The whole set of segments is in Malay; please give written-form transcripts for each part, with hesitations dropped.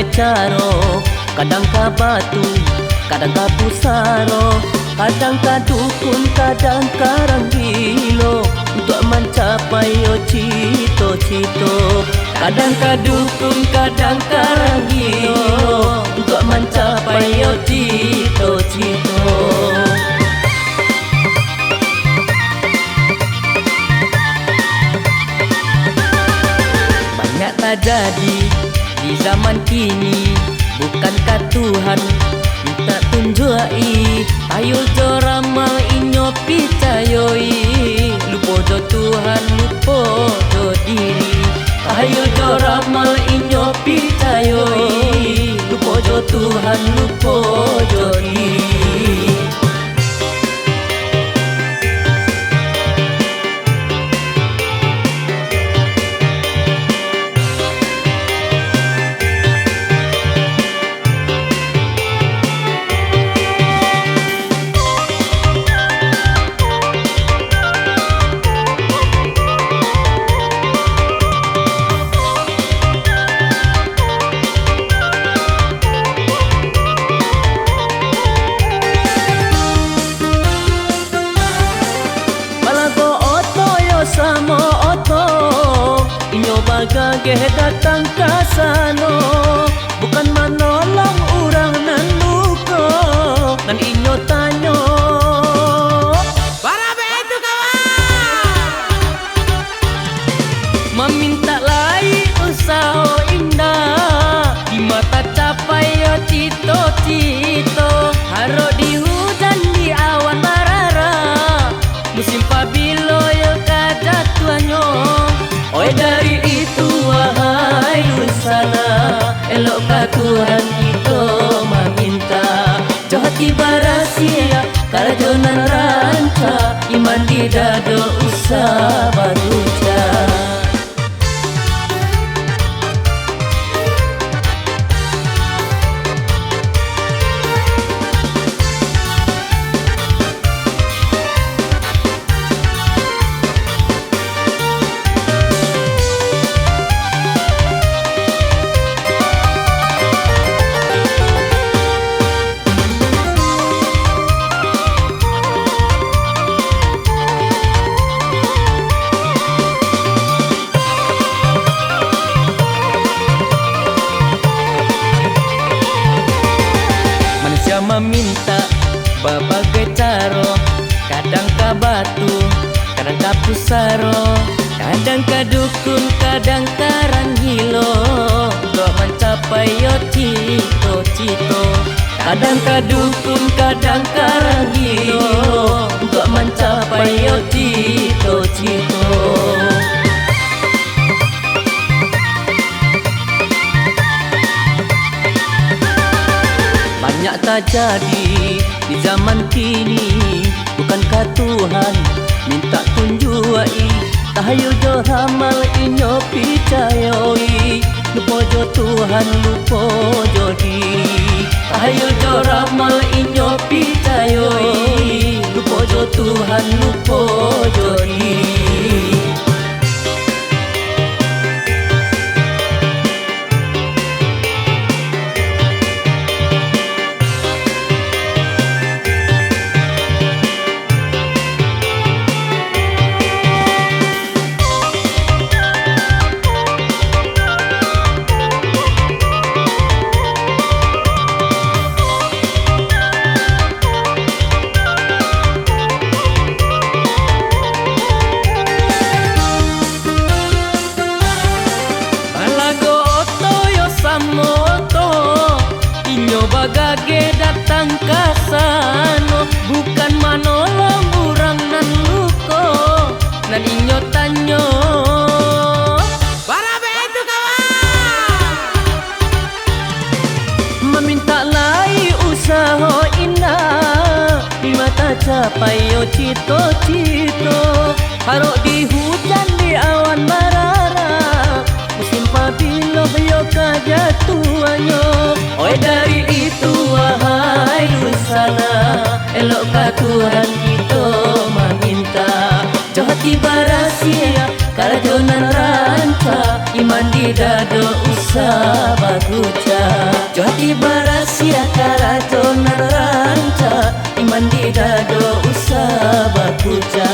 berbagai caro, kadang ka batu, kadang ka pusaro, kadang ka dukun, kadang ka ranggilo, untuk mencapai cito-cito. Kadang ka dukun, kadang ka ranggilo, untuk mencapai cito-cito. Banyak terjadi di zaman kini, bukankah Tuhan minta tunjuki? Ayo jo ramal inyo picayoi, lupo jo Tuhan lupo jo diri. Ayo jo ramal inyo picayoi, lupo jo Tuhan lupo jo diri. Samo oto inyo bagage datang kasano, bukan menolong orang nan luko, nan inyo tanyo para betu kawan, meminta lai usaha indah, di mata capai yo cito-cito, haro di hujan di awan marara, musim pabilo yo jatuhannya. Oi dari itu wahai Nusana, elokkah Tuhan kita meminta, johati barasia karajonan ranca, iman di dado usah baruca. Meminta berbagai caro, kadang ka batu, kadang ka pusaro, kadang ka dukun, kadang ka ranggilo, untuk mencapai cito-cito. Kadang ka dukun, kadang ka ranggilo, untuk mencapai cito-cito. Banyak terjadi di zaman kini, bukankah Tuhan minta tunjuki? Tahayu jo ramal inyo picayoi, lupo jo Tuhan lupo jo diri. Tahayu jo ramal inyo picayoi, lupo jo Tuhan lupo jo diri. Bagage datang kasano, bukan menolong orang nan luko, nan inyo tanyo para betu kawan, meminta lai usaha indah, di mata capai cito-cito, haro di hujan di awan marara, musim pabilo yo kajatuanyo. Oi dari itu wahai Nusana, elokkah Tuhan kita meminta, johati barasia karajonan ranca iman di dado usah baguca jati barasia karajonan ranca iman di dado usah baguca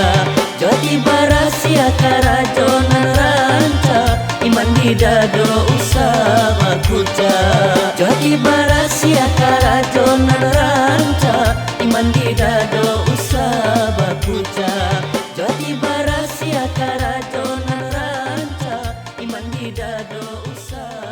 jati barasia karajonan ranca iman di dado usah baguca jati barasia karajonan ranca iman di dado usah baguca jati barasia karajonan ranca iman di dado usah